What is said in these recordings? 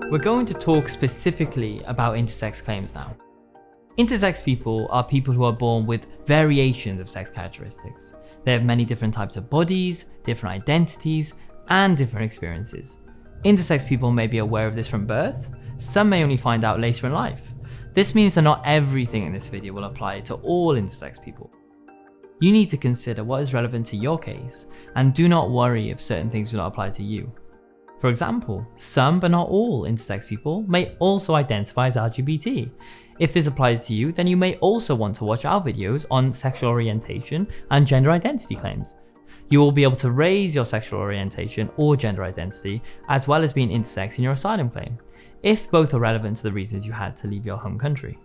We're going to talk specifically about intersex claims now. Intersex people are people who are born with variations of sex characteristics. They have many different types of bodies, different identities, and different experiences. Intersex people may be aware of this from birth, some may only find out later in life. This means that not everything in this video will apply to all intersex people. You need to consider what is relevant to your case, and do not worry if certain things do not apply to you. For example, some but not all intersex people may also identify as LGBT. If this applies to you, then you may also want to watch our videos on sexual orientation and gender identity claims. You will be able to raise your sexual orientation or gender identity, as well as being intersex in your asylum claim, if both are relevant to the reasons you had to leave your home country.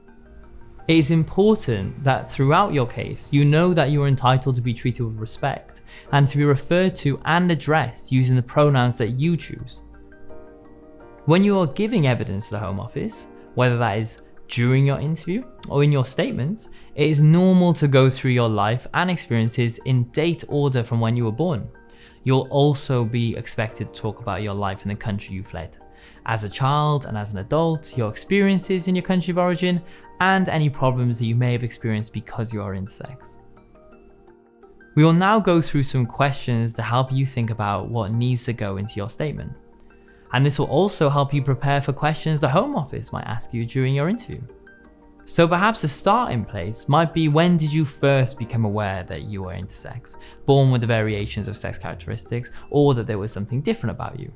It is important that throughout your case, you know that you are entitled to be treated with respect and to be referred to and addressed using the pronouns that you choose. When you are giving evidence to the Home Office, whether that is during your interview or in your statement, it is normal to go through your life and experiences in date order from when you were born. You'll also be expected to talk about your life in the country you fled. As a child and as an adult, your experiences in your country of origin, and any problems that you may have experienced because you are intersex. We will now go through some questions to help you think about what needs to go into your statement. And this will also help you prepare for questions the Home Office might ask you during your interview. So perhaps a starting place might be, when did you first become aware that you were intersex, born with the variations of sex characteristics, or that there was something different about you?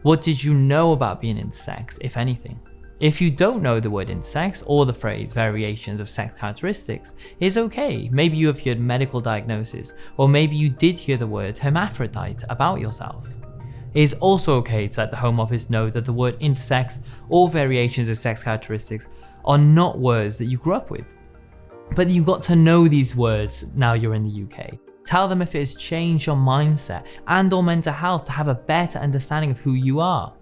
What did you know about being intersex, if anything? If you don't know the word intersex or the phrase variations of sex characteristics, it's okay. Maybe you have heard medical diagnosis, or maybe you did hear the word hermaphrodite about yourself. It is also okay to let the Home Office know that the word intersex or variations of sex characteristics are not words that you grew up with. But you got to know these words now you're in the UK. Tell them if it has changed your mindset and or mental health to have a better understanding of who you are.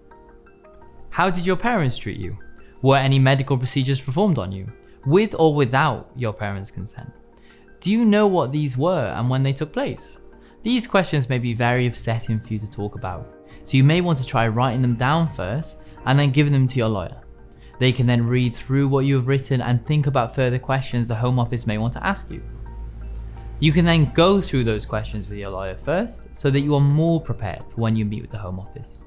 How did your parents treat you? Were any medical procedures performed on you, with or without your parents' consent? Do you know what these were and when they took place? These questions may be very upsetting for you to talk about, so you may want to try writing them down first and then giving them to your lawyer. They can then read through what you have written and think about further questions the Home Office may want to ask you. You can then go through those questions with your lawyer first, so that you are more prepared for when you meet with the Home Office.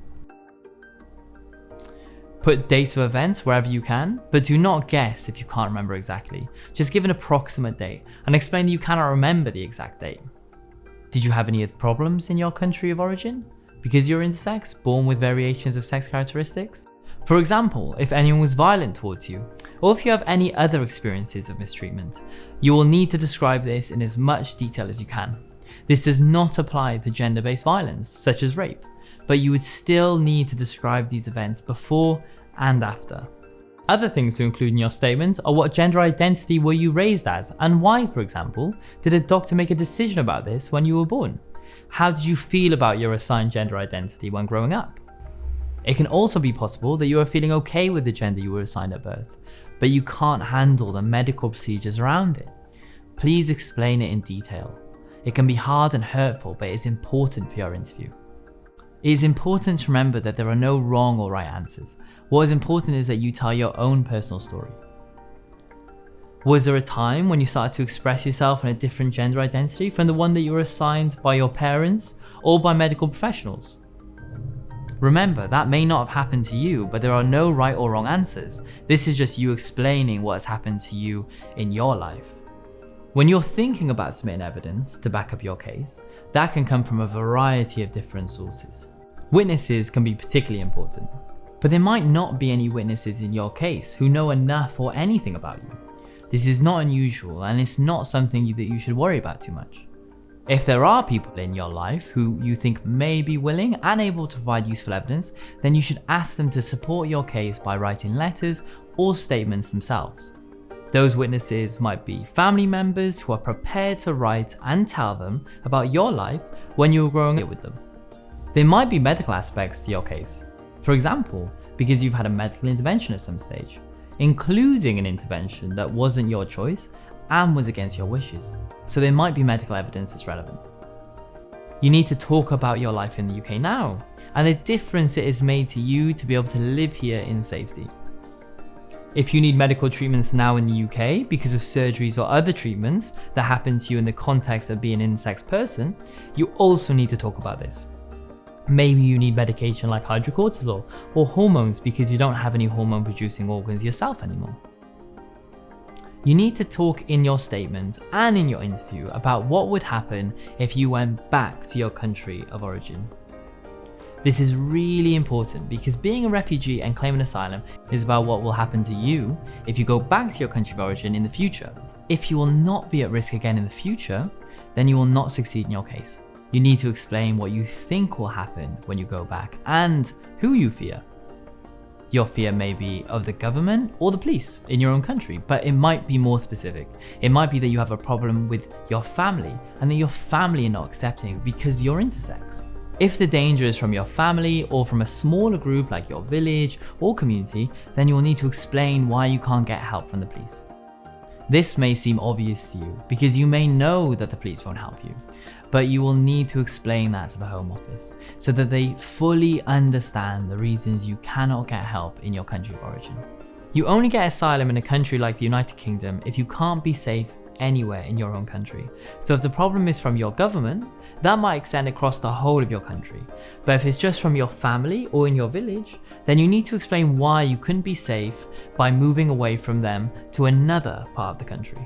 Put dates of events wherever you can, but do not guess if you can't remember exactly. Just give an approximate date and explain that you cannot remember the exact date. Did you have any problems in your country of origin because you're intersex, born with variations of sex characteristics? For example, if anyone was violent towards you, or if you have any other experiences of mistreatment, you will need to describe this in as much detail as you can. This does not apply to gender-based violence, such as rape, but you would still need to describe these events before and after. Other things to include in your statement are, what gender identity were you raised as, and why, for example, did a doctor make a decision about this when you were born? How did you feel about your assigned gender identity when growing up? It can also be possible that you are feeling okay with the gender you were assigned at birth, but you can't handle the medical procedures around it. Please explain it in detail. It can be hard and hurtful, but it is important for your interview. It is important to remember that there are no wrong or right answers. What is important is that you tell your own personal story. Was there a time when you started to express yourself in a different gender identity from the one that you were assigned by your parents or by medical professionals? Remember, that may not have happened to you, but there are no right or wrong answers. This is just you explaining what has happened to you in your life. When you're thinking about submitting evidence to back up your case, that can come from a variety of different sources. Witnesses can be particularly important, but there might not be any witnesses in your case who know enough or anything about you. This is not unusual, and it's not something that you should worry about too much. If there are people in your life who you think may be willing and able to provide useful evidence, then you should ask them to support your case by writing letters or statements themselves. Those witnesses might be family members who are prepared to write and tell them about your life when you were growing up with them. There might be medical aspects to your case. For example, because you've had a medical intervention at some stage, including an intervention that wasn't your choice and was against your wishes. So there might be medical evidence that's relevant. You need to talk about your life in the UK now and the difference it has made to you to be able to live here in safety. If you need medical treatments now in the UK because of surgeries or other treatments that happen to you in the context of being an intersex person, you also need to talk about this. Maybe you need medication like hydrocortisone or hormones because you don't have any hormone producing organs yourself anymore. You need to talk in your statement and in your interview about what would happen if you went back to your country of origin. This is really important because being a refugee and claiming asylum is about what will happen to you if you go back to your country of origin in the future. If you will not be at risk again in the future, then you will not succeed in your case. You need to explain what you think will happen when you go back and who you fear. Your fear may be of the government or the police in your own country, but it might be more specific. It might be that you have a problem with your family and that your family are not accepting because you're intersex. If the danger is from your family or from a smaller group like your village or community, then you will need to explain why you can't get help from the police. This may seem obvious to you because you may know that the police won't help you, but you will need to explain that to the Home Office so that they fully understand the reasons you cannot get help in your country of origin. You only get asylum in a country like the United Kingdom if you can't be safe anywhere in your own country. So if the problem is from your government, that might extend across the whole of your country. But if it's just from your family or in your village, then you need to explain why you couldn't be safe by moving away from them to another part of the country.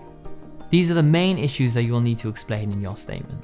These are the main issues that you will need to explain in your statement.